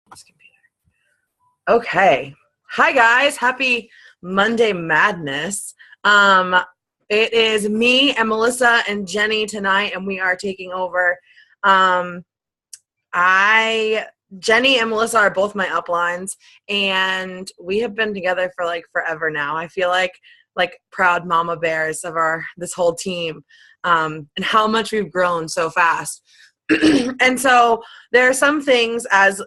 this computer. Okay. Hi guys. Happy Monday Madness. It is me and Melissa and Jenny tonight, and we are taking over. Jenny and Melissa are both my uplines, and we have been together for like forever now. I feel like proud mama bears of this whole team, and how much we've grown so fast. And so there are some things as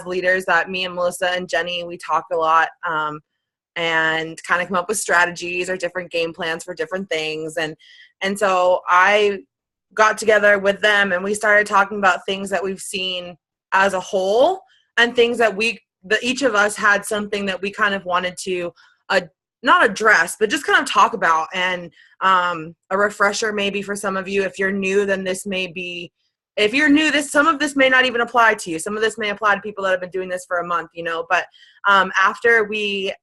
leaders that me and Melissa and Jenny, we talk a lot, and kind of come up with strategies or different game plans for different things. And so I got together with them and we started talking about things that we've seen as a whole, and things that each of us had something that we kind of wanted to not address, but just kind of talk about. And a refresher maybe for some of you, if you're new, then this may be, if you're new, some of this may not even apply to you. Some of this may apply to people that have been doing this for a month, but after we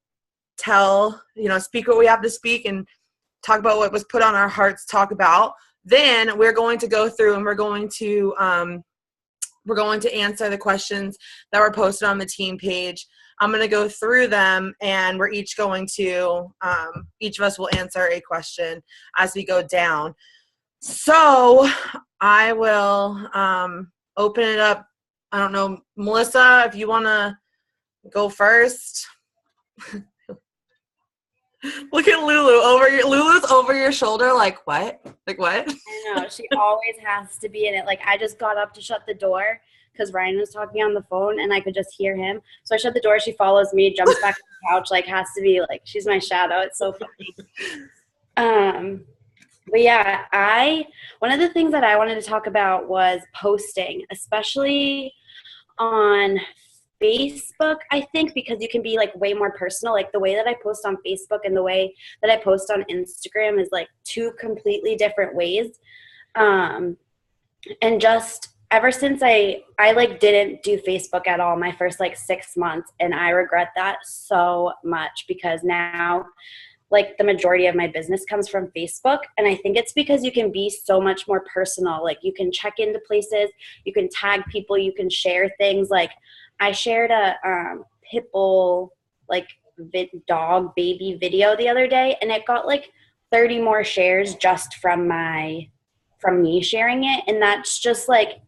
speak what we have to speak and talk about what was put on our hearts to talk about, then we're going to go through and we're going to answer the questions that were posted on the team page. I'm going to go through them, and we're each going to, each of us will answer a question as we go down. So I will open it up. I don't know, Melissa, if you want to go first. Look at Lulu Lulu's over your shoulder. Like what? Like what? I know. She always has to be in it. Like I just got up to shut the door because Ryan was talking on the phone and I could just hear him. So I shut the door. She follows me, jumps back on the couch. Like has to be like, she's my shadow. It's so funny. But yeah, one of the things that I wanted to talk about was posting, especially on Facebook, I think, because you can be like way more personal. Like the way that I post on Facebook and the way that I post on Instagram is like two completely different ways. And just ever since I like didn't do Facebook at all my first like 6 months, and I regret that so much because now like the majority of my business comes from Facebook. And I think it's because you can be so much more personal. Like you can check into places, you can tag people, you can share things. Like I shared a pit bull like dog baby video the other day, and it got like 30 more shares just from me sharing it. And that's just like,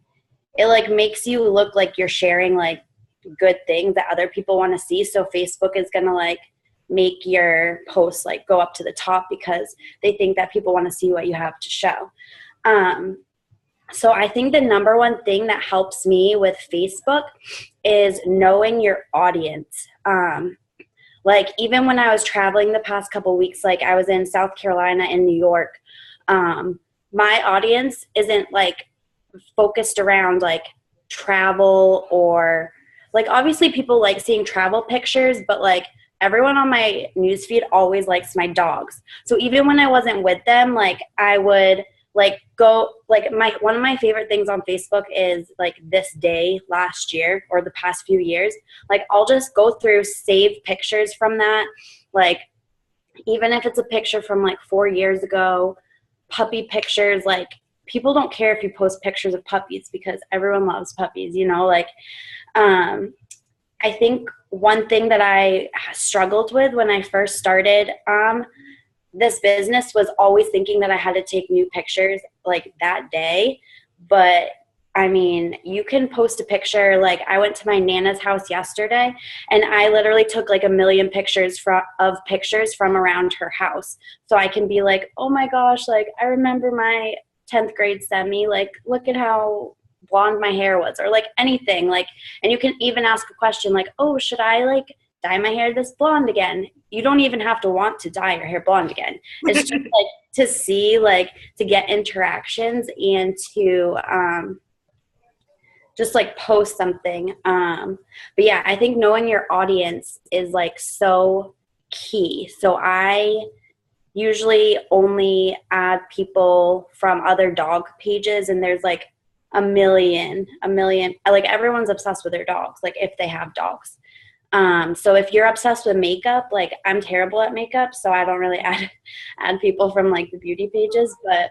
it like makes you look like you're sharing like good things that other people want to see. So Facebook is gonna like make your posts like go up to the top because they think that people want to see what you have to show. So I think the number one thing that helps me with Facebook is knowing your audience. Like even when I was traveling the past couple weeks, like I was in South Carolina and New York, my audience isn't like focused around like travel, or like obviously people like seeing travel pictures, but like everyone on my newsfeed always likes my dogs. So even when I wasn't with them, like I would like go, like one of my favorite things on Facebook is like this day last year or the past few years. Like I'll just go through, save pictures from that. Like even if it's a picture from like 4 years ago, puppy pictures, like people don't care if you post pictures of puppies because everyone loves puppies, like, I think one thing that I struggled with when I first started this business was always thinking that I had to take new pictures like that day. But I mean, you can post a picture. Like I went to my Nana's house yesterday and I literally took like 1 million pictures of pictures from around her house. So I can be like, oh my gosh, like I remember my 10th grade sent me, like, look at how blonde my hair was, or like anything. Like, and you can even ask a question like, oh, should I like dye my hair this blonde again? You don't even have to want to dye your hair blonde again. It's just like to see, like to get interactions and to just like post something. But yeah, I think knowing your audience is like so key. So I usually only add people from other dog pages, and there's like a million, like everyone's obsessed with their dogs, like if they have dogs. So if you're obsessed with makeup, like I'm terrible at makeup, so I don't really add people from like the beauty pages. But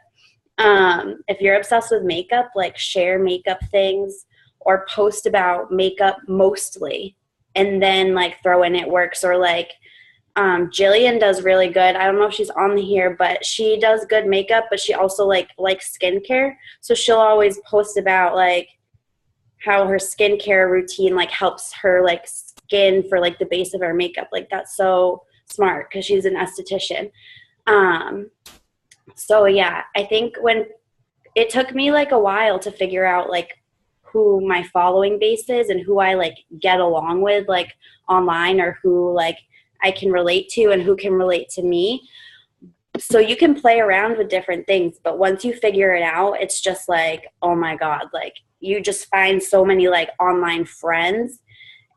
if you're obsessed with makeup, like share makeup things, or post about makeup mostly, and then like throw in it works. Or like Jillian does really good. I don't know if she's on here, but she does good makeup, but she also like likes skincare. So she'll always post about like how her skincare routine like helps her like skin for like the base of her makeup. Like that's so smart because she's an esthetician. So yeah, I think when it took me like a while to figure out like who my following base is and who I like get along with like online, or who like I can relate to and who can relate to me. So you can play around with different things, but once you figure it out, it's just like, oh my God, like you just find so many like online friends.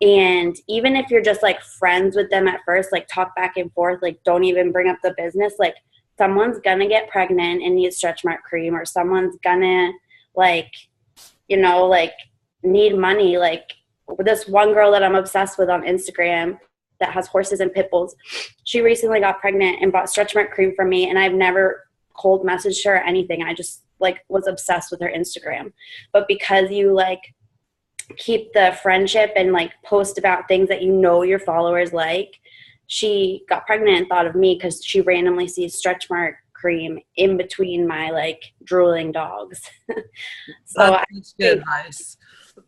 And even if you're just like friends with them at first, like talk back and forth, like don't even bring up the business, like someone's gonna get pregnant and need stretch mark cream, or someone's gonna like, you know, like need money. Like this one girl that I'm obsessed with on Instagram that has horses and pit bulls, she recently got pregnant and bought stretch mark cream from me, and I've never cold messaged her or anything. I just like was obsessed with her Instagram. But because you like keep the friendship and like post about things that you know your followers like, she got pregnant and thought of me because she randomly sees stretch mark cream in between my like drooling dogs. So That's good advice.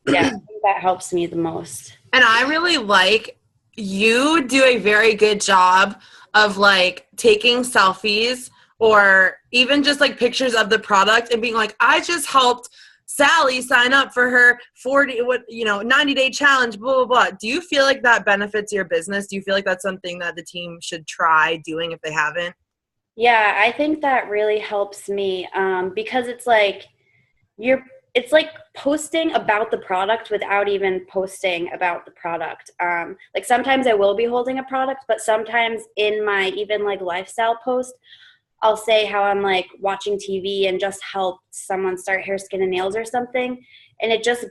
Yeah, I think that helps me the most. And I really like, you do a very good job of like taking selfies or even just like pictures of the product and being like, I just helped Sally sign up for her 90-day challenge, blah, blah, blah. Do you feel like that benefits your business? Do you feel like that's something that the team should try doing if they haven't? Yeah, I think that really helps me because it's like it's like posting about the product without even posting about the product. Like sometimes I will be holding a product, but sometimes in my even like lifestyle post, I'll say how I'm like watching TV and just helped someone start hair, skin, and nails or something. And it just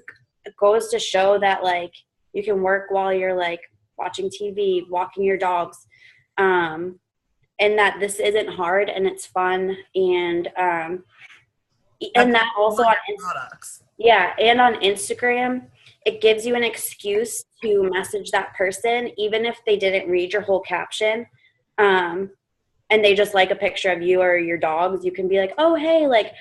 goes to show that like you can work while you're like watching TV, walking your dogs. And that this isn't hard and it's fun. And that also on products. Yeah, and on Instagram, it gives you an excuse to message that person, even if they didn't read your whole caption. And they just like a picture of you or your dogs. You can be like, oh, hey, like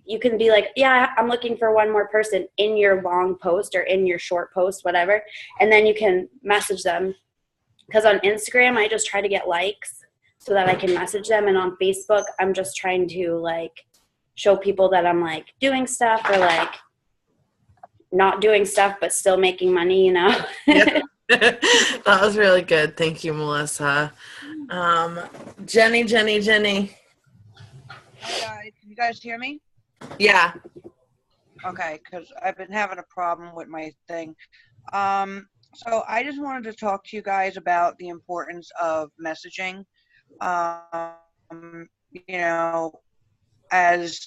you can be like, yeah, I'm looking for one more person in your long post or in your short post, whatever. And then you can message them. Because on Instagram, I just try to get likes so that I can message them. And on Facebook, I'm just trying to like show people that I'm like doing stuff or like not doing stuff, but still making money, you know? Yeah. That was really good. Thank you, Melissa. Jenny. Hi guys, can you guys hear me? Yeah. Okay, because I've been having a problem with my thing. So I just wanted to talk to you guys about the importance of messaging. You know, as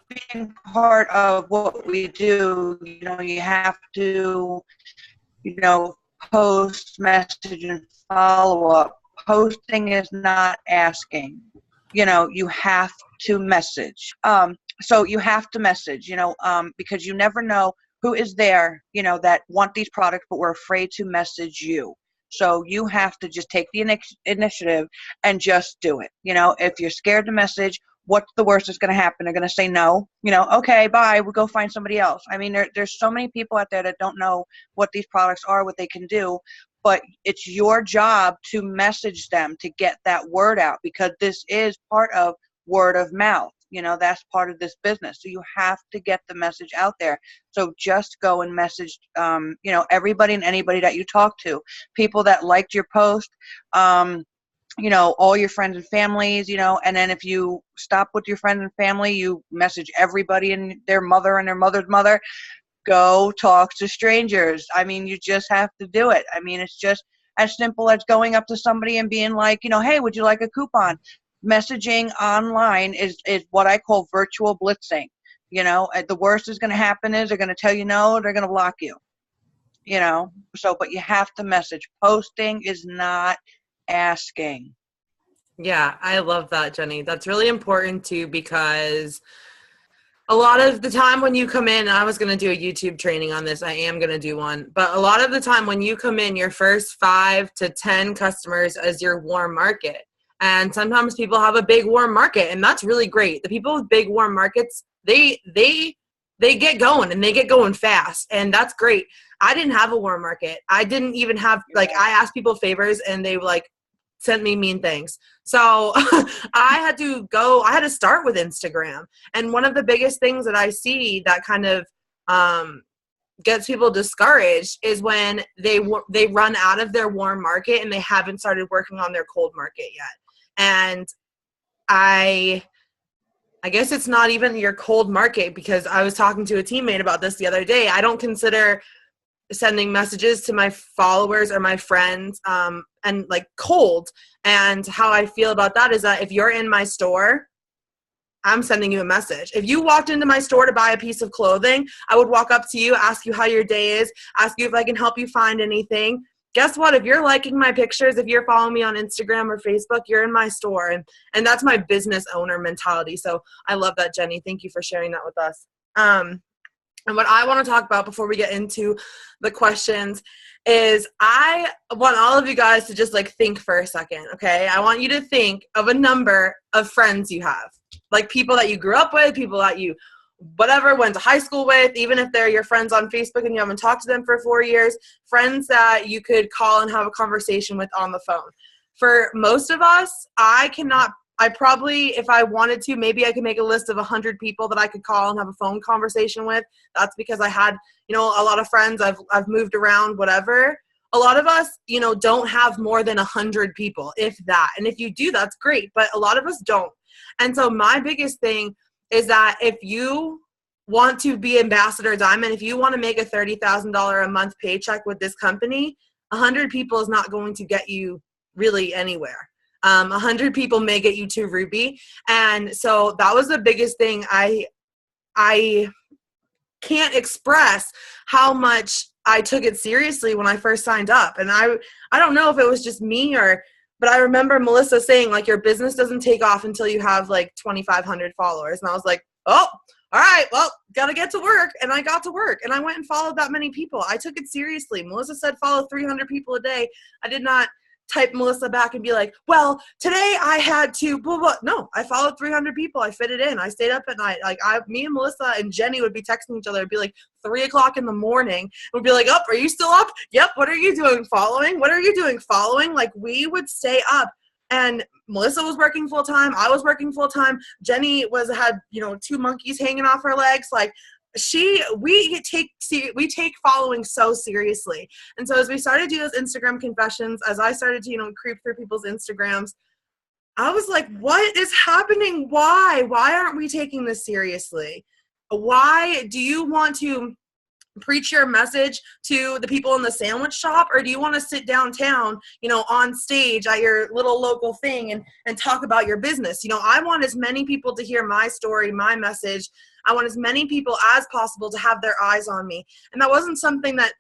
being part of what we do, you know, you have to, you know, post, message, and follow up. Posting is not asking. You know, you have to message. So you have to message, you know, because you never know who is there, you know, that want these products but were afraid to message you. So you have to just take the initiative and just do it. You know, if you're scared to message, what's the worst that's going to happen? They're going to say no. You know, okay, bye. We'll go find somebody else. I mean, there's so many people out there that don't know what these products are, what they can do. But it's your job to message them to get that word out, because this is part of word of mouth. You know, that's part of this business. So you have to get the message out there. So just go and message, you know, everybody and anybody that you talk to, people that liked your post, you know, all your friends and families, you know, and then if you stop with your friends and family, you message everybody and their mother and their mother's mother. Go talk to strangers. I mean, you just have to do it. I mean, it's just as simple as going up to somebody and being like, you know, hey, would you like a coupon? Messaging online is what I call virtual blitzing. You know, the worst is going to happen is they're going to tell you no, they're going to block you. You know, so, but you have to message. Posting is not asking. Yeah, I love that, Jenny. That's really important too, because a lot of the time when you come in, I was going to do a YouTube training on this. I am going to do one. But a lot of the time when you come in, your first 5 to 10 customers is your warm market. And sometimes people have a big warm market, and that's really great. The people with big warm markets, they get going, and they get going fast, and that's great. I didn't have a warm market. I didn't even have, like, I asked people favors, and they, like, sent me mean things. So I had to start with Instagram. And one of the biggest things that I see that kind of gets people discouraged is when they run out of their warm market and they haven't started working on their cold market yet. And I guess it's not even your cold market, because I was talking to a teammate about this the other day. I don't consider sending messages to my followers or my friends and like cold. And how I feel about that is that if you're in my store, I'm sending you a message. If you walked into my store to buy a piece of clothing, I would walk up to you, ask you how your day is, ask you if I can help you find anything. Guess what? If you're liking my pictures, if you're following me on Instagram or Facebook, you're in my store. And that's my business owner mentality. So I love that, Jenny. Thank you for sharing that with us. And what I want to talk about before we get into the questions is I want all of you guys to just like think for a second, okay? I want you to think of a number of friends you have, like people that you grew up with, people that you whatever went to high school with, even if they're your friends on Facebook and you haven't talked to them for 4 years, friends that you could call and have a conversation with on the phone. For most of us, I probably, if I wanted to, maybe I could make a list of 100 people that I could call and have a phone conversation with. That's because I had, a lot of friends. I've moved around, whatever. A lot of us, don't have more than 100 people, if that. And if you do, that's great. But a lot of us don't. And so my biggest thing is that if you want to be Ambassador Diamond, if you want to make a $30,000 a month paycheck with this company, 100 people is not going to get you really anywhere. 100 people may get you to Ruby. And so that was the biggest thing. I can't express how much I took it seriously when I first signed up. And I don't know if it was just me but I remember Melissa saying, like, your business doesn't take off until you have like 2,500 followers. And I was like, oh, all right, well, got to get to work. And I got to work and I went and followed that many people. I took it seriously. Melissa said, follow 300 people a day. I did not type Melissa back and be like, well, today I had to blah, blah. No, I followed 300 people. I fit it in. I stayed up at night. Like me and Melissa and Jenny would be texting each other. It'd be like 3 o'clock in the morning. We'd be like, oh, are you still up? Yep. What are you doing? Following? What are you doing? Following? Like we would stay up. And Melissa was working full time. I was working full time. Jenny had 2 monkeys hanging off her legs. Like we take following so seriously. And so as we started to do those Instagram confessions, as I started to creep through people's Instagrams, I was like, what is happening? Why aren't we taking this seriously? Why do you want to preach your message to the people in the sandwich shop, or do you want to sit downtown on stage at your little local thing and talk about your business? I want as many people to hear my story, my message. I want as many people as possible to have their eyes on me. And that wasn't something that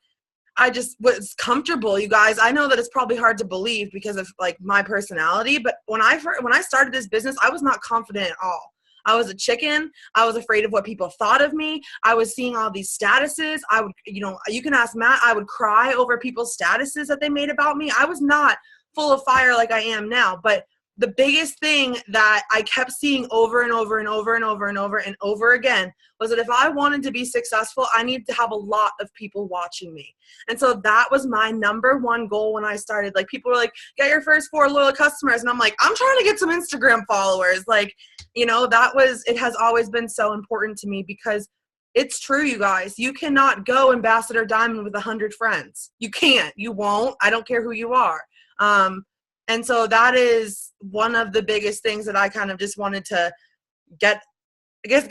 I just was comfortable, you guys. I know that it's probably hard to believe because of like my personality, but when I started this business, I was not confident at all. I was a chicken. I was afraid of what people thought of me. I was seeing all these statuses. I would, you can ask Matt, I would cry over people's statuses that they made about me. I was not full of fire like I am now, but the biggest thing that I kept seeing over and over and over and over and over and over again was that if I wanted to be successful, I needed to have a lot of people watching me. And so that was my number one goal when I started. Like people were like, get your first 4 loyal customers. And I'm like, I'm trying to get some Instagram followers. Like, it has always been so important to me because it's true, you guys. You cannot go Ambassador Diamond with 100 friends. You can't. You won't. I don't care who you are. And so that is one of the biggest things that I kind of just wanted to get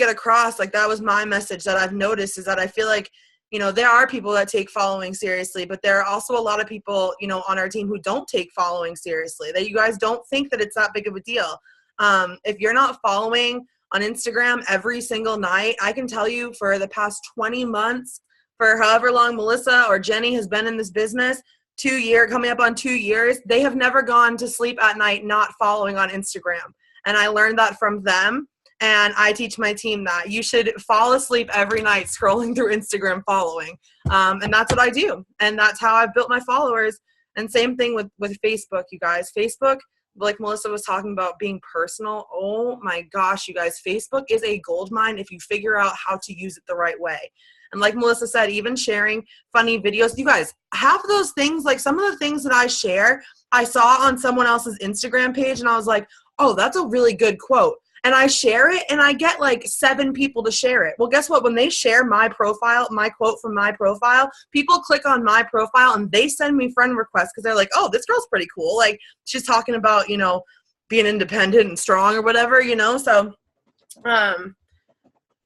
across. Like that was my message that I've noticed is that I feel like, there are people that take following seriously, but there are also a lot of people, on our team who don't take following seriously, that you guys don't think that it's that big of a deal. If you're not following on Instagram every single night, I can tell you for the past 20 months, for however long Melissa or Jenny has been in this business, coming up on 2 years, they have never gone to sleep at night not following on Instagram. And I learned that from them. And I teach my team that you should fall asleep every night scrolling through Instagram following. And that's what I do. And that's how I've built my followers. And same thing with Facebook, you guys. Facebook, like Melissa was talking about being personal. Oh my gosh, you guys, Facebook is a gold mine if you figure out how to use it the right way. And like Melissa said, even sharing funny videos, you guys, half of those things, like some of the things that I share, I saw on someone else's Instagram page and I was like, oh, that's a really good quote. And I share it and I get like 7 people to share it. Well, guess what? When they share my profile, my quote from my profile, people click on my profile and they send me friend requests because they're like, oh, this girl's pretty cool. Like she's talking about, being independent and strong or whatever, So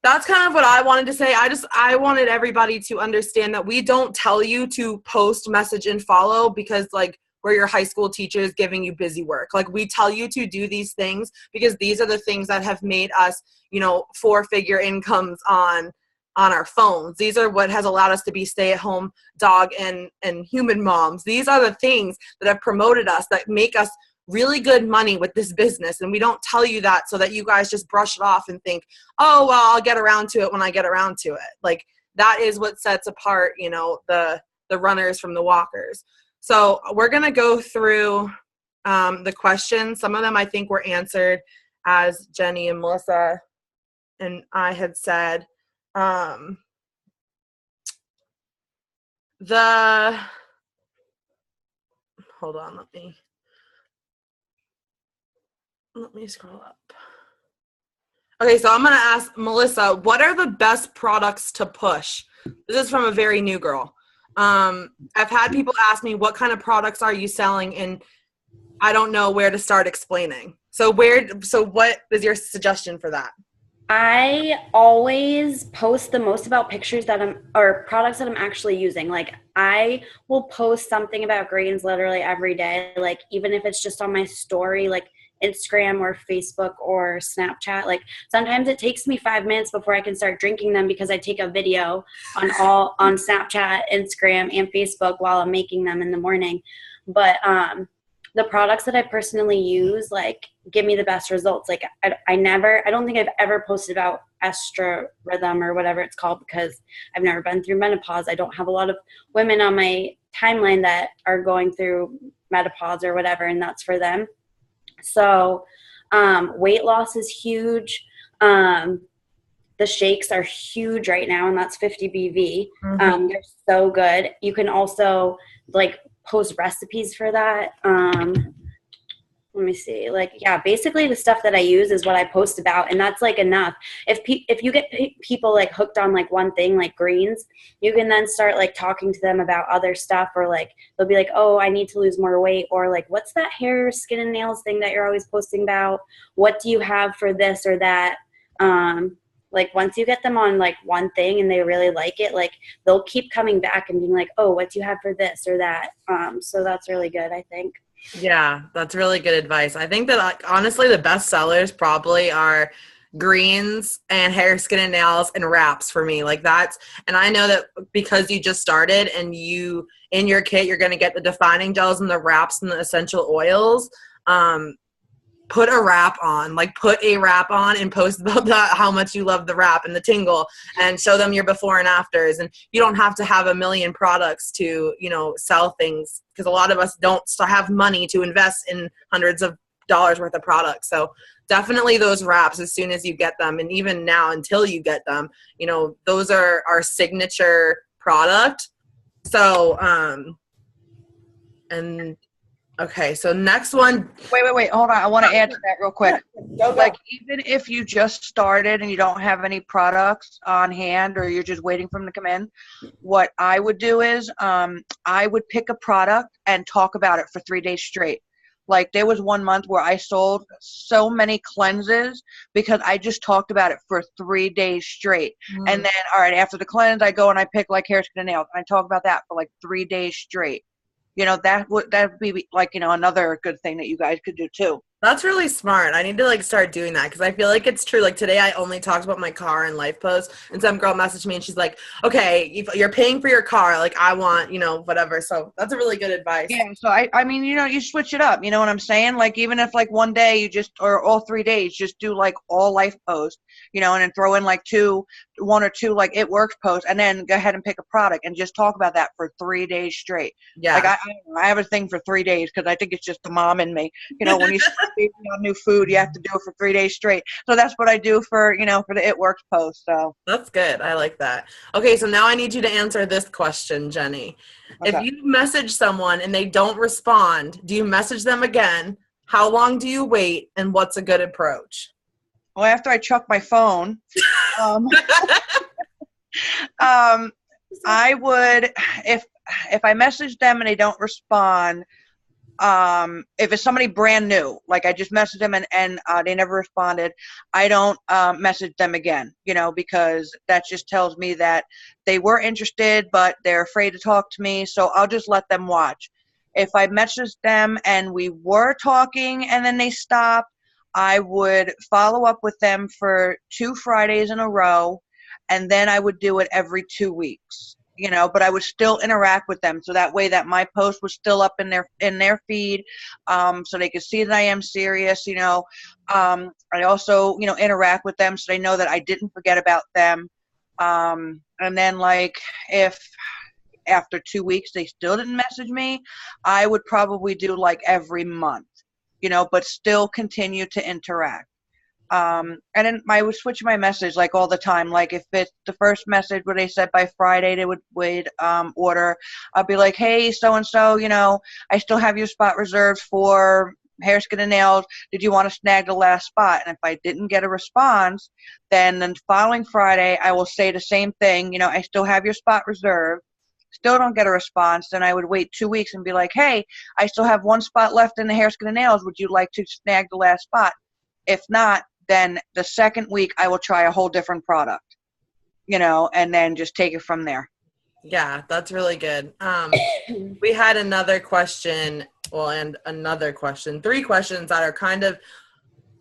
that's kind of what I wanted to say. I wanted everybody to understand that we don't tell you to post, message, and follow because like we're your high school teachers giving you busy work. Like we tell you to do these things because these are the things that have made us, 4-figure incomes on our phones. These are what has allowed us to be stay-at-home dog and human moms. These are the things that have promoted us, that make us really good money with this business. And we don't tell you that so that you guys just brush it off and think, oh, well, I'll get around to it when I get around to it. Like that is what sets apart, the runners from the walkers. So we're going to go through the questions. Some of them I think were answered as Jenny and Melissa and I had said. Hold on, let me scroll up. Okay, so I'm going to ask Melissa, what are the best products to push? This is from a very new girl. I've had people ask me, what kind of products are you selling? And I don't know where to start explaining. So what is your suggestion for that? I always post the most about pictures or products that I'm actually using. Like I will post something about greens literally every day. Like even if it's just on my story, like Instagram or Facebook or Snapchat. Like sometimes it takes me 5 minutes before I can start drinking them because I take a video on Snapchat, Instagram, and Facebook while I'm making them in the morning. But the products that I personally use like give me the best results. Like I don't think I've ever posted about Estra Rhythm or whatever it's called because I've never been through menopause. I don't have a lot of women on my timeline that are going through menopause or whatever, and that's for them. So weight loss is huge. The shakes are huge right now, and that's 50 BV. Mm-hmm. They're so good. You can also like post recipes for that. Let me see. Like, yeah, basically the stuff that I use is what I post about, and that's like enough. If you get people like hooked on like one thing, like greens, you can then start like talking to them about other stuff, or like they'll be like, oh, I need to lose more weight, or like, what's that hair, skin, and nails thing that you're always posting about? What do you have for this or that? Like once you get them on like one thing and they really like it, like they'll keep coming back and being like, oh, what do you have for this or that? So that's really good, I think. Yeah, that's really good advice. I think that like, honestly, the best sellers probably are greens and hair, skin, and nails and wraps for me. Like that's, and I know that because you just started and you, in your kit, you're going to get the defining gels and the wraps and the essential oils. Put a wrap on and post about that, how much you love the wrap and the tingle, and show them your before and afters. And you don't have to have a million products to, sell things, because a lot of us don't have money to invest in hundreds of dollars worth of products. So definitely those wraps, as soon as you get them, and even now until you get them, those are our signature product. So, okay, so next one. Wait. Hold on. I want to add to that real quick. Like, even if you just started and you don't have any products on hand, or you're just waiting for them to come in, what I would do is I would pick a product and talk about it for 3 days straight. Like, there was 1 month where I sold so many cleanses because I just talked about it for 3 days straight. And then, all right, after the cleanse, I go and I pick like hair, skin, and nails. And I talk about that for like 3 days straight. That would be like, another good thing that you guys could do too. That's really smart. I need to like start doing that because I feel like it's true. Like today, I only talked about my car and life post, and some girl messaged me and she's like, "Okay, if you're paying for your car, like I want, whatever." So that's a really good advice. Yeah, so I mean, you switch it up. You know what I'm saying? Like even if like one day you just, or all 3 days, just do like all life posts, and then throw in like one or two like it works posts, and then go ahead and pick a product and just talk about that for 3 days straight. Yeah. Like I have a thing for 3 days because I think it's just the mom in me. When you start eating on new food, you have to do it for 3 days straight. So that's what I do for for the It Works post. So that's good. I like that. Okay, so now I need you to answer this question, Jenny. Okay. If you message someone and they don't respond, do you message them again? How long do you wait? And what's a good approach? Well, after I chuck my phone, I would, if I message them and they don't respond, if it's somebody brand new, like I just messaged them and they never responded, I don't message them again, because that just tells me that they were interested, but they're afraid to talk to me. So I'll just let them watch. If I messaged them and we were talking and then they stopped, I would follow up with them for 2 Fridays in a row, and then I would do it every 2 weeks. But I would still interact with them, so that way that my post was still up in their feed, so they could see that I am serious. I also interact with them so they know that I didn't forget about them. And then like if after 2 weeks they still didn't message me, I would probably do like every month, but still continue to interact. And then I would switch my message like all the time. Like if it's the first message where they said by Friday they would order, I'll be like, hey, so-and-so, I still have your spot reserved for hair, skin, and nails. Did you want to snag the last spot? And if I didn't get a response, then the following Friday I will say the same thing. I still have your spot reserved. Still don't get a response, then I would wait 2 weeks and be like, hey, I still have 1 spot left in the hair, skin, and nails. Would you like to snag the last spot? If not, then the second week I will try a whole different product, and then just take it from there. Yeah, that's really good. We had another question, and another question, 3 questions that are kind of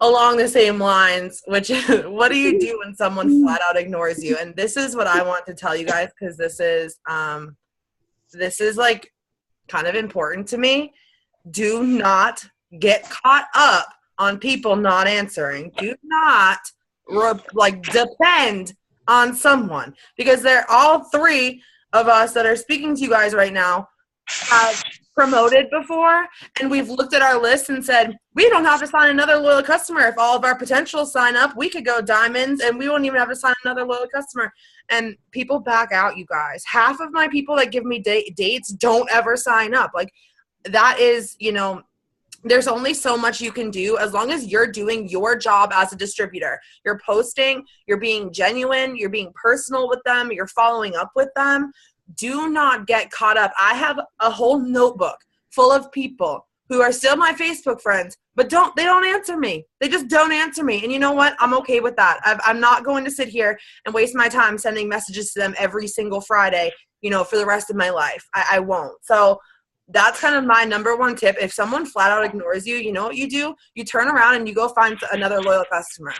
along the same lines, which is, what do you do when someone flat out ignores you? And this is what I want to tell you guys, because this is like kind of important to me. Do not get caught up on people not answering. Do not depend on someone, because they're all 3 of us that are speaking to you guys right now have promoted before, and we've looked at our list and said, we don't have to sign another loyal customer. If all of our potentials sign up, we could go diamonds and we won't even have to sign another loyal customer. And people back out, you guys. Half of my people that give me dates don't ever sign up. Like that is, there's only so much you can do as long as you're doing your job as a distributor. You're posting, you're being genuine, you're being personal with them, you're following up with them. Do not get caught up. I have a whole notebook full of people who are still my Facebook friends, but they don't answer me. They just don't answer me. And you know what? I'm okay with that. I'm not going to sit here and waste my time sending messages to them every single Friday, for the rest of my life. I won't. So that's kind of my number 1 tip. If someone flat out ignores you, you know what you do? You turn around and you go find another loyal customer.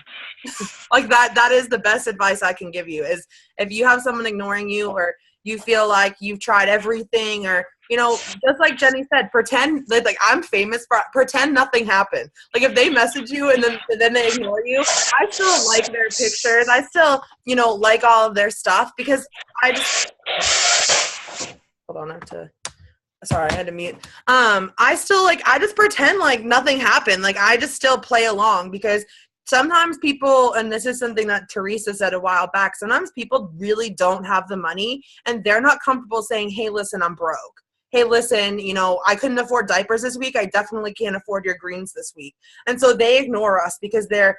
Like that is the best advice I can give you, is if you have someone ignoring you, or you feel like you've tried everything, or, just like Jenny said, pretend like I'm famous for, pretend nothing happened. Like if they message you and then they ignore you, I still like their pictures. I still, like all of their stuff, because I just, hold on, sorry, I had to mute. I still I just pretend like nothing happened. Like I just still play along, because sometimes people, and this is something that Teresa said a while back, sometimes people really don't have the money and they're not comfortable saying, hey, listen, I'm broke. Hey, listen, I couldn't afford diapers this week. I definitely can't afford your greens this week. And so they ignore us because they're,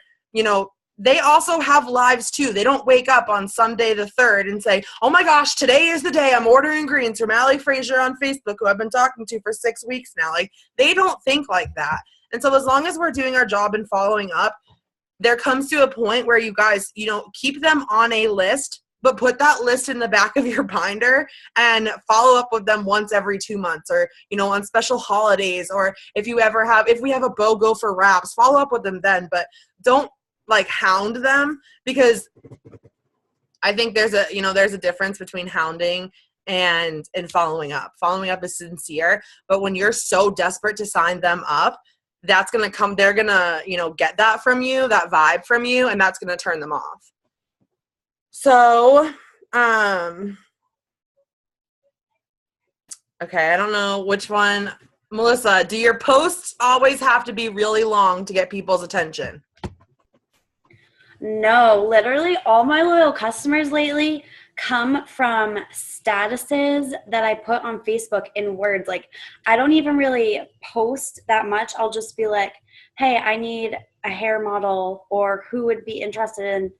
they also have lives too. They don't wake up on Sunday the 3rd and say, oh my gosh, today is the day I'm ordering greens from Allie Frazier on Facebook, who I've been talking to for 6 weeks now. Like they don't think like that. And so as long as we're doing our job and following up, there comes to a point where you guys, keep them on a list but put that list in the back of your binder and follow up with them once every 2 months, or, you know, on special holidays, or if we have a BOGO for wraps, follow up with them then, but don't like hound them, because I think there's a difference between hounding and following up. Following up is sincere, but when you're so desperate to sign them up, that's going to come, they're going to, you know, get that from you, that vibe from you, and that's going to turn them off. So, okay, I don't know which one. Melissa, do your posts always have to be really long to get people's attention? No, literally all my loyal customers lately come from statuses that I put on Facebook in words. Like, I don't even really post that much. I'll just be like, hey, I need a hair model, or who would be interested in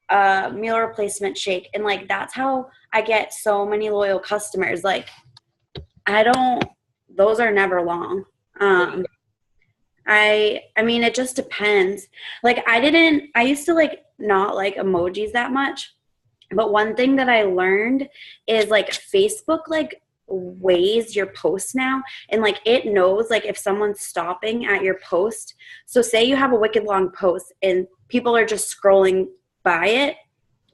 a meal replacement shake. And like, that's how I get so many loyal customers. Like, those are never long. I mean, it just depends. Like, I used to like not like emojis that much. But one thing that I learned is like Facebook like weighs your post now, and like it knows like if someone's stopping at your post. So say you have a wicked long post and people are just scrolling by it,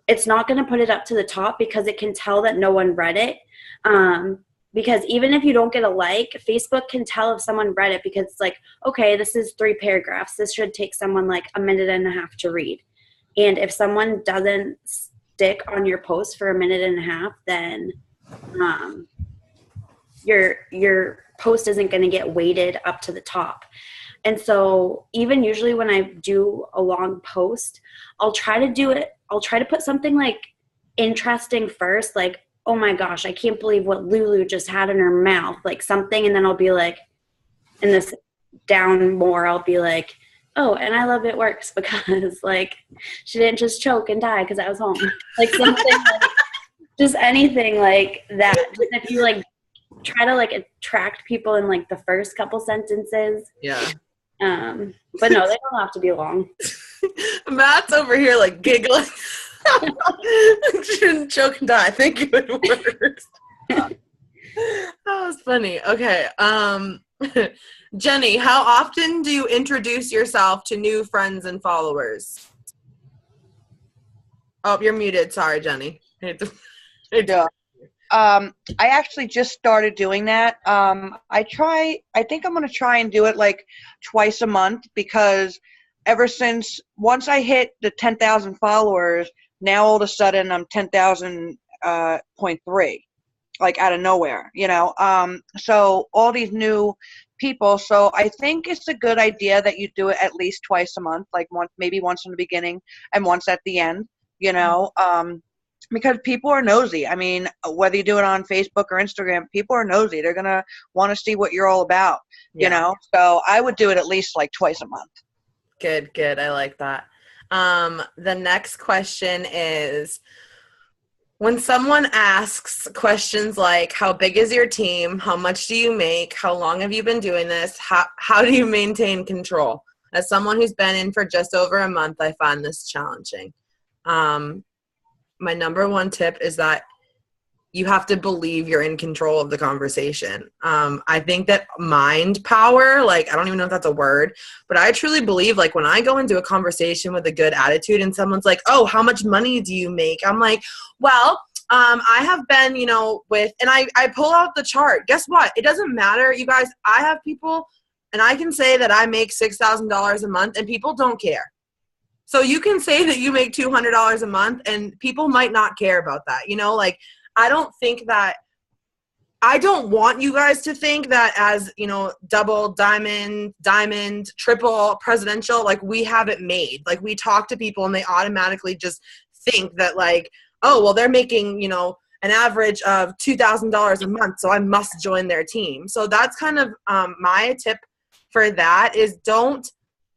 it's not going to put it up to the top because it can tell that no one read it. Because even if you don't get a like, Facebook can tell if someone read it, because it's like, okay, this is 3 paragraphs. This should take someone like a minute and a half to read. And if someone doesn't stick on your post for a minute and a half, then your post isn't going to get weighted up to the top. And so even usually when I do a long post, I'll try to put something like interesting first, like, oh my gosh, I can't believe what Lulu just had in her mouth, like something. And then I'll be like, in this down more, I'll be like, oh, and I love it works because like she didn't just choke and die because I was home. Like something like just anything like that. Just if you like try to like attract people in like the first couple sentences. Yeah. But no, they don't have to be long. Matt's over here like giggling. Shouldn't choke and die. Thank you. It works. That was funny. Okay. Jenny, how often do you introduce yourself to new friends and followers? Oh, you're muted. Sorry, Jenny. Yeah. I actually just started doing that. I think I'm going to try and do it like twice a month, because once I hit the 10,000 followers, now all of a sudden I'm 10,000.3, like out of nowhere, you know? So all these new people. So I think it's a good idea that you do it at least twice a month, like maybe once in the beginning and once at the end, you know? Because people are nosy. I mean, whether you do it on Facebook or Instagram, people are nosy. They're going to want to see what you're all about, you know? So I would do it at least like twice a month. Good. I like that. The next question is, when someone asks questions like, how big is your team? How much do you make? How long have you been doing this? How do you maintain control? As someone who's been in for just over a month, I find this challenging. My number one tip is that you have to believe you're in control of the conversation. I think that mind power, like, I don't even know if that's a word, but I truly believe, like, when I go into a conversation with a good attitude and someone's like, oh, how much money do you make? I'm like, well, I have been, you know, and I pull out the chart. Guess what? It doesn't matter, you guys. I have people, and I can say that I make $6,000 a month, and people don't care. So you can say that you make $200 a month, and people might not care about that. You know, like, I don't want you guys to think that as, you know, double, diamond, triple, presidential, like, we have it made. Like, we talk to people and they automatically just think that, like, oh, well, they're making, you know, an average of $2,000 a month, so I must join their team. So that's kind of my tip for that is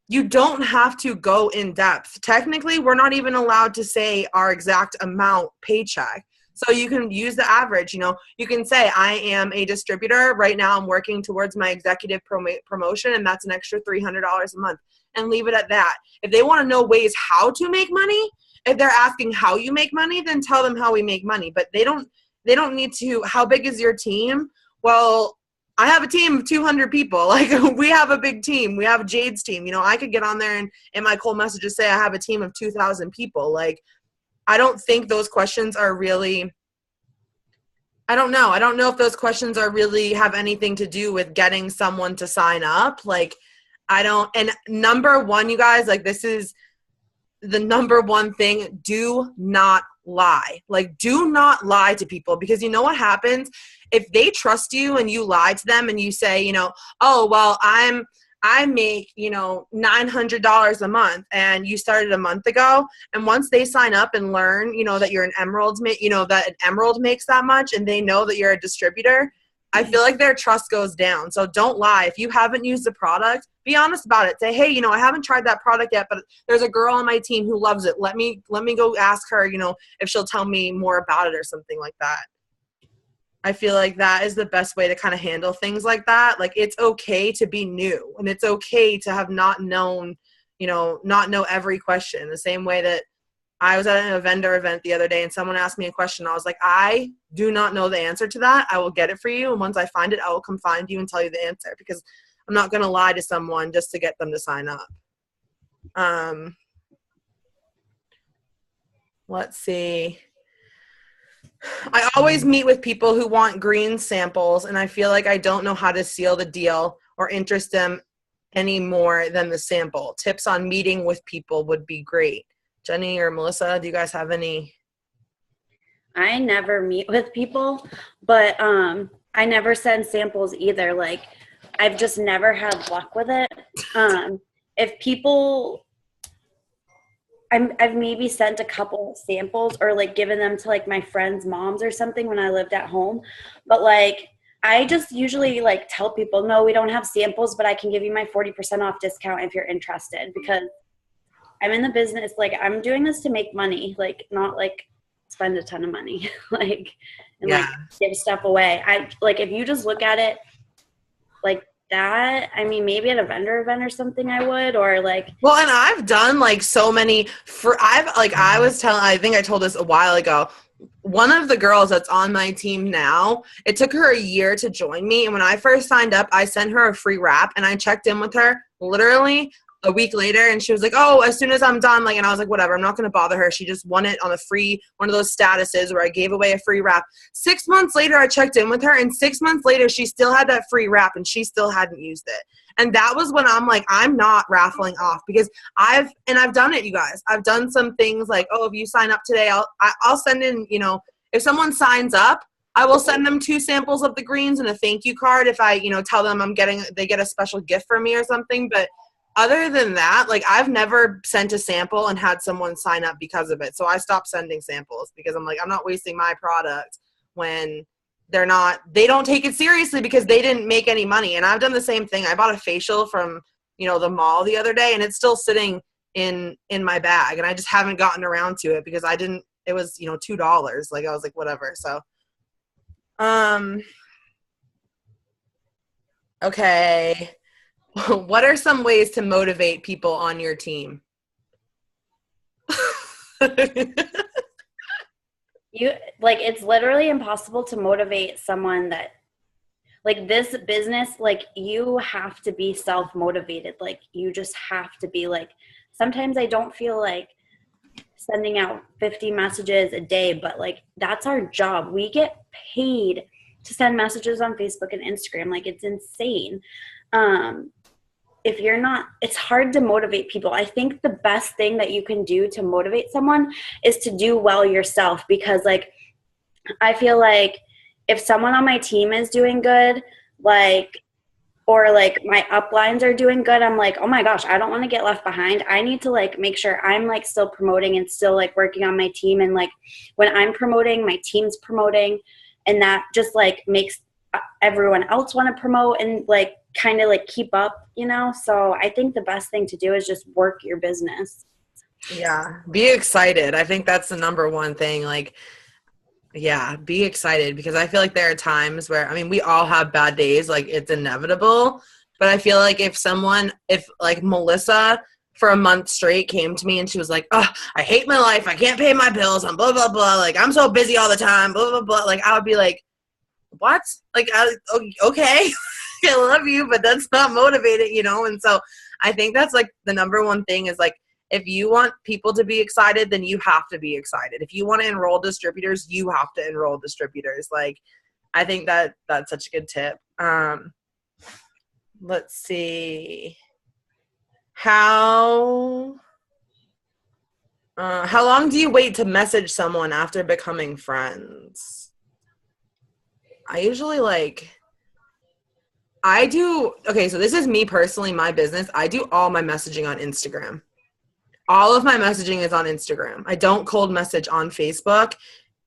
you don't have to go in depth. Technically, we're not even allowed to say our exact amount paycheck. So you can use the average, you know, you can say, I am a distributor. Right now I'm working towards my executive promotion, and that's an extra $300 a month, and leave it at that. If they want to know ways how to make money if they're asking how you make money, then tell them how we make money. But they don't need to, how big is your team? Well, I have a team of 200 people. Like, we have a big team. We have Jade's team. You know, I could get on there and in my cold messages say I have a team of 2,000 people. Like, I don't think those questions are really, I don't know. I don't know if those questions are really have anything to do with getting someone to sign up. Like, I don't, and number one, you guys, like, this is the number one thing, do not lie. Like, do not lie to people, because you know what happens? If they trust you and you lie to them and you say, you know, oh, well, I make, you know, $900 a month, and you started a month ago. And once they sign up and learn, you know, that you're an Emerald, you know, that an Emerald makes that much, and they know that you're a distributor, I feel like their trust goes down. So don't lie. If you haven't used the product, be honest about it. Say, hey, you know, I haven't tried that product yet, but there's a girl on my team who loves it. Let me go ask her, you know, if she'll tell me more about it or something like that. I feel like that is the best way to kind of handle things like that. Like, it's okay to be new, and it's okay to have not known, you know, not know every question. The same way that I was at a vendor event the other day and someone asked me a question. I was like, I do not know the answer to that. I will get it for you. And once I find it, I will come find you and tell you the answer, because I'm not going to lie to someone just to get them to sign up. Let's see. I always meet with people who want green samples, and I feel like I don't know how to seal the deal or interest them any more than the sample. Tips on meeting with people would be great. Jenny or Melissa, do you guys have any? I never meet with people, but I never send samples either. Like, I've just never had luck with it. If people, I've maybe sent a couple samples or like given them to like my friends' moms or something when I lived at home. But like, I just usually like tell people, no, we don't have samples, but I can give you my 40% off discount if you're interested, because I'm in the business, like, I'm doing this to make money, like, not like spend a ton of money, like, and like give stuff away. I like, if you just look at it like that, I mean, maybe at a vendor event or something I would, or like. Well, and I've done like so many I think I told this a while ago. One of the girls that's on my team now, it took her a year to join me. And when I first signed up, I sent her a free wrap, and I checked in with her literally a week later, and she was like, oh, as soon as I'm done, like, and I was like, whatever, I'm not going to bother her. She just won it on a free, one of those statuses where I gave away a free wrap. 6 months later, I checked in with her, and 6 months later, she still had that free wrap, and she still hadn't used it. And that was when I'm like, I'm not raffling off, because I've done it, you guys. I've done some things like, oh, if you sign up today, I'll send in, you know, if someone signs up, I will send them 2 samples of the greens and a thank you card if I, you know, tell them they get a special gift from me or something. But other than that, like, I've never sent a sample and had someone sign up because of it. So I stopped sending samples, because I'm like, I'm not wasting my product when they don't take it seriously, because they didn't make any money. And I've done the same thing. I bought a facial from, you know, the mall the other day, and it's still sitting in my bag, and I just haven't gotten around to it because it was, you know, $2. Like, I was like, whatever. So, okay. What are some ways to motivate people on your team? It's literally impossible to motivate someone that, like, this business, like, you have to be self-motivated. Like, you just have to be like, sometimes I don't feel like sending out 50 messages a day, but like, that's our job. We get paid to send messages on Facebook and Instagram. Like, it's insane. If you're not, it's hard to motivate people. I think the best thing that you can do to motivate someone is to do well yourself, because like, I feel like if someone on my team is doing good, like, or like my uplines are doing good, I'm like, oh my gosh, I don't want to get left behind. I need to like make sure I'm like still promoting and still like working on my team. And like, when I'm promoting, my team's promoting, and that just like makes everyone else want to promote and like kind of like keep up, you know? So I think the best thing to do is just work your business. Yeah. Be excited. I think that's the number one thing. Like, yeah, be excited, because I feel like there are times where, I mean, we all have bad days, like, it's inevitable, but I feel like if like Melissa for a month straight came to me and she was like, oh, I hate my life. I can't pay my bills. I'm blah, blah, blah. Like, I'm so busy all the time, blah, blah, blah. Like, I would be like, what? Like, okay, I love you, but that's not motivating, you know? And so I think that's like the number one thing is like, if you want people to be excited, then you have to be excited. If you want to enroll distributors, you have to enroll distributors. Like, I think that that's such a good tip. Let's see. How long do you wait to message someone after becoming friends? I usually so this is me personally, my business. I do all my messaging on Instagram. All of my messaging is on Instagram. I don't cold message on Facebook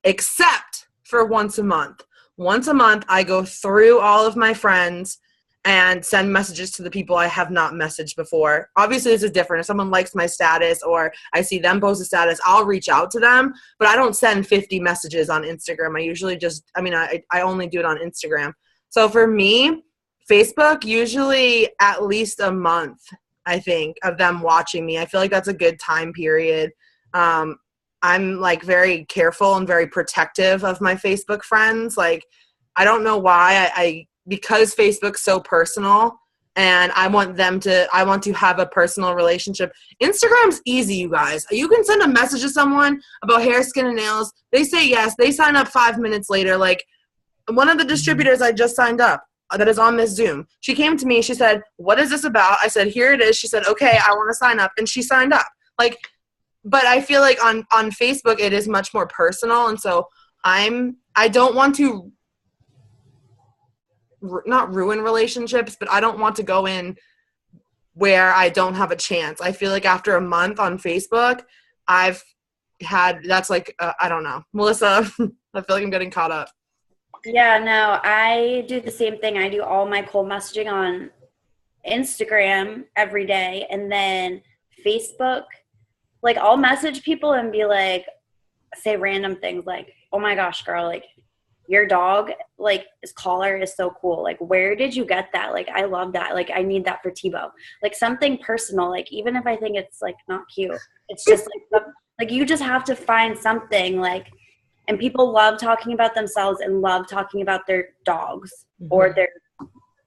except for once a month. Once a month, I go through all of my friends and send messages to the people I have not messaged before. Obviously, this is different. If someone likes my status or I see them post a status, I'll reach out to them, but I don't send 50 messages on Instagram. I usually I only do it on Instagram. So for me, Facebook, usually at least a month, I think, of them watching me. I feel like that's a good time period. I'm like very careful and very protective of my Facebook friends. Like, I don't know why because Facebook's so personal and I want to have a personal relationship. Instagram's easy, you guys. You can send a message to someone about hair, skin, and nails. They say yes. They sign up 5 minutes later. Like, one of the distributors I just signed up that is on this Zoom, she came to me. She said, what is this about? I said, here it is. She said, okay, I want to sign up. And she signed up. Like, but I feel like on Facebook, it is much more personal. And so I don't want to not ruin relationships, but I don't want to go in where I don't have a chance. I feel like after a month on Facebook, I don't know. Melissa, I feel like I'm getting caught up. Yeah, no, I do the same thing. I do all my cold messaging on Instagram every day, and then Facebook, like, I'll message people and be like, say random things like, oh my gosh, girl, like, your dog, like, his collar is so cool. Like, where did you get that? Like, I love that. Like, I need that for Tebow. Like, something personal. Like, even if I think it's, like, not cute, it's just, like, you just have to find something, like, and people love talking about themselves and love talking about their dogs or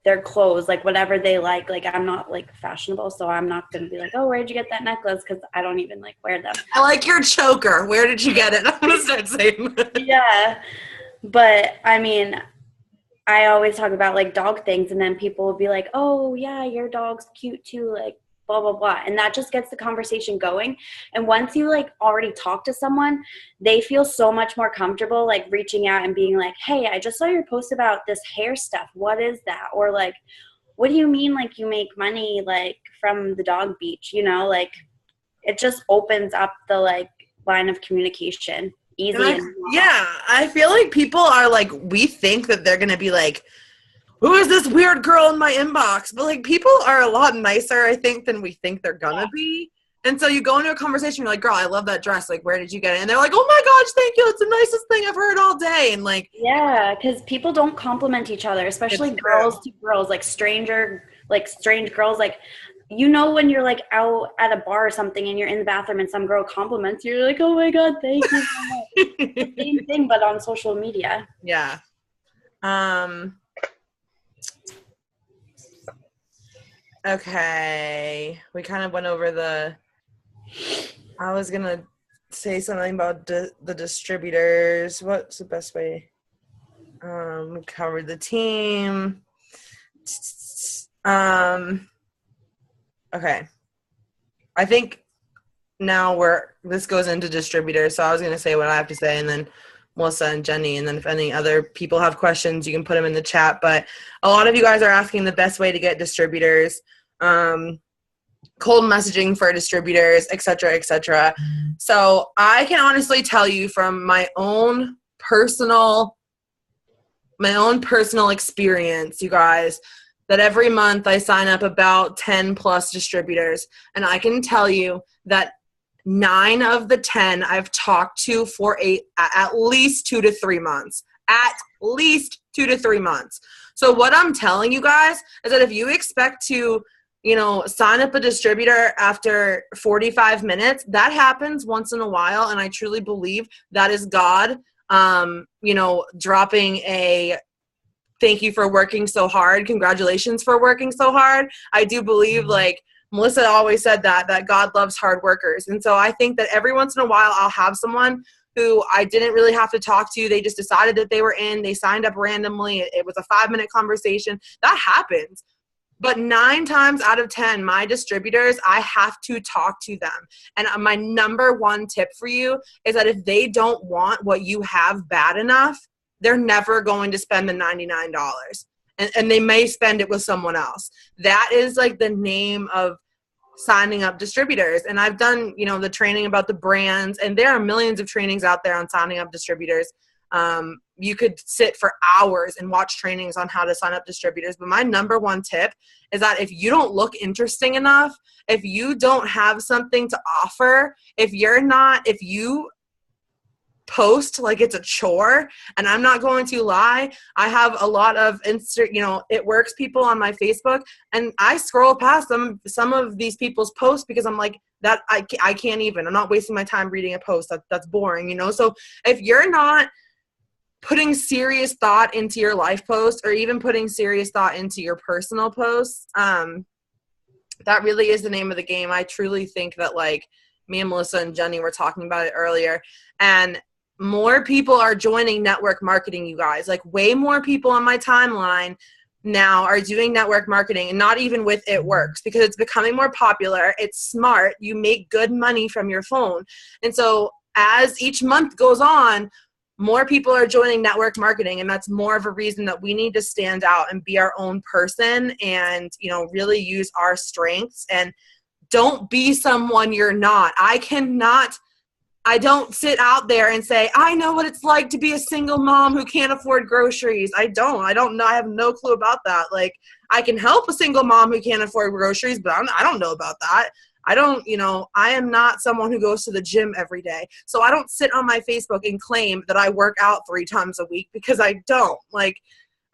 their clothes, like, whatever they like. Like, I'm not, like, fashionable, so I'm not going to be like, oh, where'd you get that necklace? Because I don't even, like, wear them. I like your choker. Where did you get it? I'm going to start saying that. Yeah. But, I mean, I always talk about, like, dog things, and then people will be like, oh, yeah, your dog's cute too, like, blah, blah, blah. And that just gets the conversation going. And once you, like, already talk to someone, they feel so much more comfortable, like, reaching out and being like, hey, I just saw your post about this hair stuff. What is that? Or, like, what do you mean, like, you make money, like, from the dog beach? You know, like, it just opens up the, like, line of communication. I feel like people are like, we think that they're going to be like, who is this weird girl in my inbox? But, like, people are a lot nicer, I think, than we think they're going to be. And so you go into a conversation, you're like, girl, I love that dress. Like, where did you get it? And they're like, oh my gosh, thank you. It's the nicest thing I've heard all day. And, like, yeah, because people don't compliment each other, especially girls to girls, like, strange girls. Like, you know, when you're, like, out at a bar or something and you're in the bathroom and some girl compliments you, you're like, oh my God, thank you so much. Same thing, but on social media. Yeah. Okay. We kind of went over I was going to say something about the distributors. What's the best way? We covered the team. Okay. I think now this goes into distributors, so I was going to say what I have to say, and then Melissa and Jenny, and then if any other people have questions, you can put them in the chat. But a lot of you guys are asking the best way to get distributors, cold messaging for distributors, et cetera, et cetera. So I can honestly tell you from my own personal experience, you guys, that every month I sign up about 10 plus distributors. And I can tell you that 9 of the 10 I've talked to for at least 2 to 3 months. At least 2 to 3 months. So what I'm telling you guys is that if you expect to, sign up a distributor after 45 minutes. That happens once in a while, and I truly believe that is God, dropping a thank you for working so hard. Congratulations for working so hard. I do believe, like Melissa always said, that God loves hard workers. And so I think that every once in a while I'll have someone who I didn't really have to talk to. They just decided that they were in. They signed up randomly. It was a 5-minute conversation. That happens. But 9 times out of 10, my distributors, I have to talk to them. And my number one tip for you is that if they don't want what you have bad enough, they're never going to spend the $99. And they may spend it with someone else. That is like the name of signing up distributors. And I've done, the training about the brands, and there are millions of trainings out there on signing up distributors. You could sit for hours and watch trainings on how to sign up distributors. But my number one tip is that if you don't look interesting enough, if you don't have something to offer, if you post like it's a chore, and I'm not going to lie, I have a lot of it works people on my Facebook, and I scroll past some of these people's posts because I'm like, that I can't even, I'm not wasting my time reading a post. That's boring, So if you're not putting serious thought into your life post, or even putting serious thought into your personal posts, that really is the name of the game. I truly think that, like, me and Melissa and Jenny were talking about it earlier, and more people are joining network marketing, you guys. Like, way more people on my timeline now are doing network marketing, and not even with It Works, because it's becoming more popular. It's smart. You make good money from your phone. And so as each month goes on, more people are joining network marketing, and that's more of a reason that we need to stand out and be our own person and, really use our strengths, and don't be someone you're not. I don't sit out there and say, I know what it's like to be a single mom who can't afford groceries. I don't know. I have no clue about that. Like, I can help a single mom who can't afford groceries, but I don't know about that. I am not someone who goes to the gym every day. So I don't sit on my Facebook and claim that I work out 3 times a week, because I don't. Like,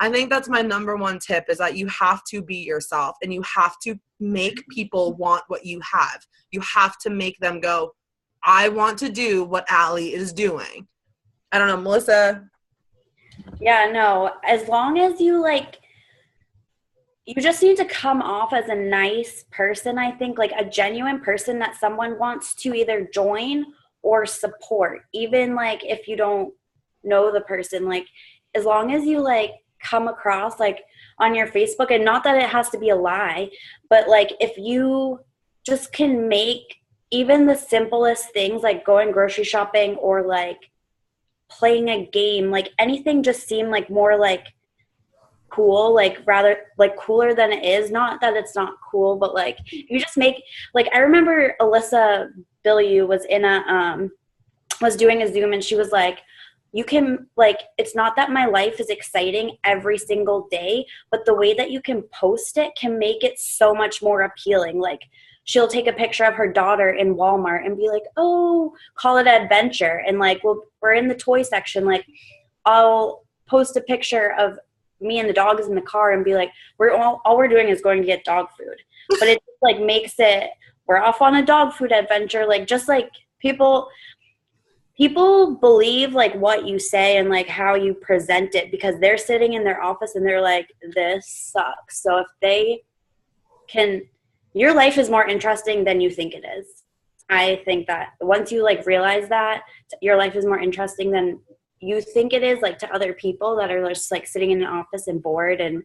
I think that's my number one tip, is that you have to be yourself, and you have to make people want what you have. You have to make them go, I want to do what Allie is doing. I don't know, Melissa? Yeah, no, as long as you just need to come off as a nice person, I think, like a genuine person that someone wants to either join or support. Even like if you don't know the person, like as long as you like come across like on your Facebook, and not that it has to be a lie, but like if you just can make even the simplest things like going grocery shopping or like playing a game, like anything just seem like more like cool, like rather like cooler than it is. Not that it's not cool, but like you just make, like I remember Alyssa Bilyeu was in was doing a Zoom, and she was like, you can, like, it's not that my life is exciting every single day, but the way that you can post it can make it so much more appealing. Like, she'll take a picture of her daughter in Walmart and be like, oh, call it adventure. And like, well, we're in the toy section. Like, I'll post a picture of me and the dogs in the car and be like, all we're doing is going to get dog food. But it like makes it, we're off on a dog food adventure. Like, just like people believe like what you say and like how you present it, because they're sitting in their office and they're like, this sucks. So if they can, your life is more interesting than you think it is. I think that once you like realize that your life is more interesting than you think it is, like to other people that are just like sitting in an office and bored and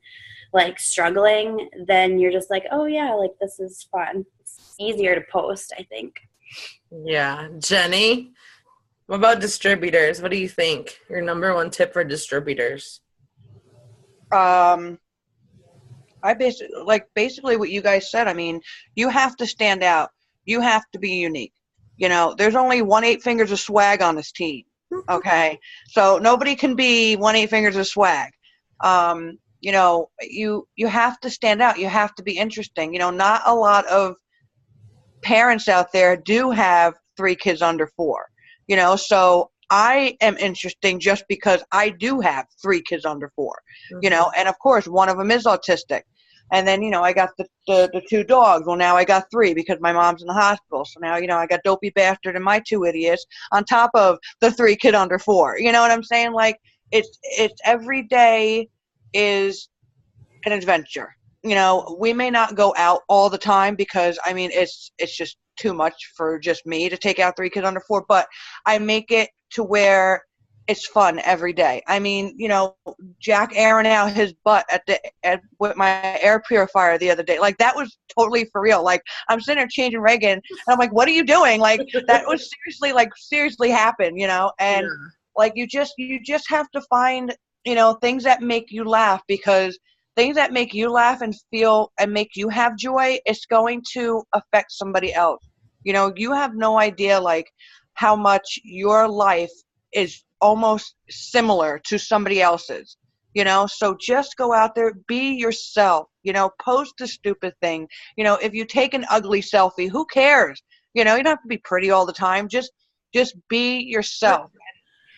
like struggling, then you're just like, oh yeah, like this is fun. It's easier to post, I think. Yeah. Jenny, what about distributors? What do you think? Your number one tip for distributors? Basically what you guys said. I mean, you have to stand out. You have to be unique. There's only 1-8 fingers of swag on this team. Okay. So nobody can be 1-8 fingers of swag. You have to stand out. You have to be interesting. Not a lot of parents out there do have 3 kids under 4. So I am interesting just because I do have 3 kids under 4, Mm-hmm. And of course one of them is autistic. And then, I got the 2 dogs. Well, now I got 3 because my mom's in the hospital. So now, I got Dopey Bastard and my 2 idiots on top of the 3 kid under 4. You know what I'm saying? Like, it's every day is an adventure. We may not go out all the time because, it's just too much for just me to take out 3 kids under 4, but I make it to where it's fun every day. Jack airing out his butt with my air purifier the other day. Like, that was totally for real. Like, I'm sitting there changing Reagan, and I'm like, what are you doing? Like, that was seriously happened, and Yeah. like, you just have to find, things that make you laugh, because things that make you laugh and feel and make you have joy, it's going to affect somebody else. You have no idea, like, how much your life is almost similar to somebody else's, so just go out there, be yourself, post a stupid thing. If you take an ugly selfie, who cares? You don't have to be pretty all the time. Just be yourself.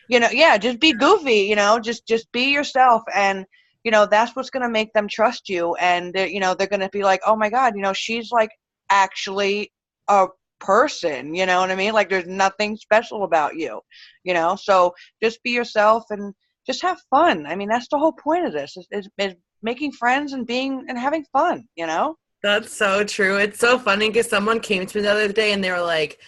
Just be goofy, just be yourself. And, that's what's going to make them trust you. And, they're going to be like, oh my God, she's like actually a person, you know what I mean? Like, there's nothing special about you, so just be yourself and just have fun. That's the whole point of this is making friends and having fun, That's so true. It's so funny because someone came to me the other day and they were like,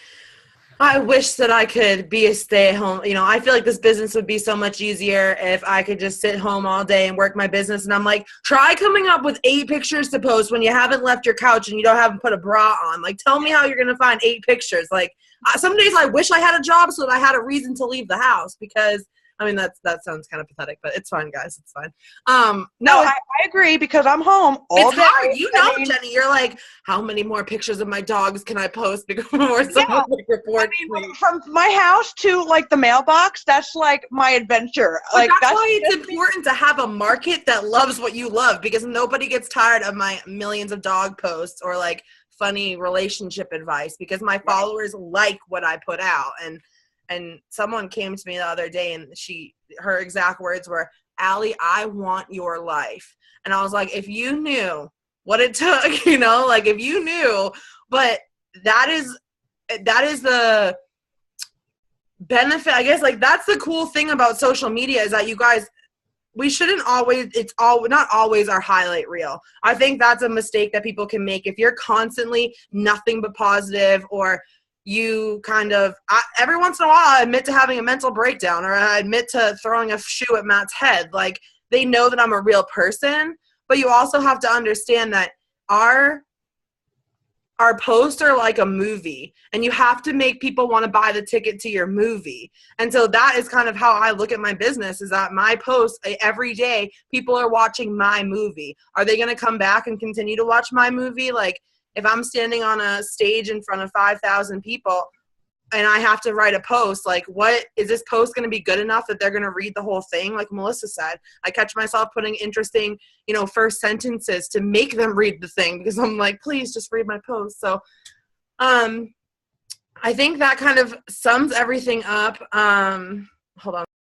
I wish that I could be a stay-at-home. I feel like this business would be so much easier if I could just sit home all day and work my business. And I'm like, try coming up with 8 pictures to post when you haven't left your couch and you haven't put a bra on. Like, tell me how you're going to find 8 pictures. Like, some days I wish I had a job so that I had a reason to leave the house because – that sounds kind of pathetic, but it's fine, guys. It's fine. No, I agree because I'm home all it's day. hard. Jenny, you're like, how many more pictures of my dogs can I post before someone reports me? From my house to like the mailbox, that's like my adventure. Like, that's why it's important to have a market that loves what you love, because nobody gets tired of my millions of dog posts or like funny relationship advice, because my followers like what I put out. And someone came to me the other day and her exact words were, Allie, I want your life. And I was like, if you knew what it took, like if you knew, but that is the benefit, I guess. Like, that's the cool thing about social media is that you guys, we shouldn't always, not always our highlight reel. I think that's a mistake that people can make. If you're constantly nothing but positive, or you kind of, every once in a while, I admit to having a mental breakdown, or I admit to throwing a shoe at Matt's head. Like, they know that I'm a real person, but you also have to understand that our posts are like a movie, and you have to make people want to buy the ticket to your movie. And so that is kind of how I look at my business, is that my posts every day, people are watching my movie. Are they going to come back and continue to watch my movie? Like, if I'm standing on a stage in front of 5,000 people and I have to write a post, like, what is this post going to be good enough that they're going to read the whole thing? Like Melissa said, I catch myself putting interesting, first sentences to make them read the thing, because I'm like, please just read my post. So, I think that kind of sums everything up. Hold on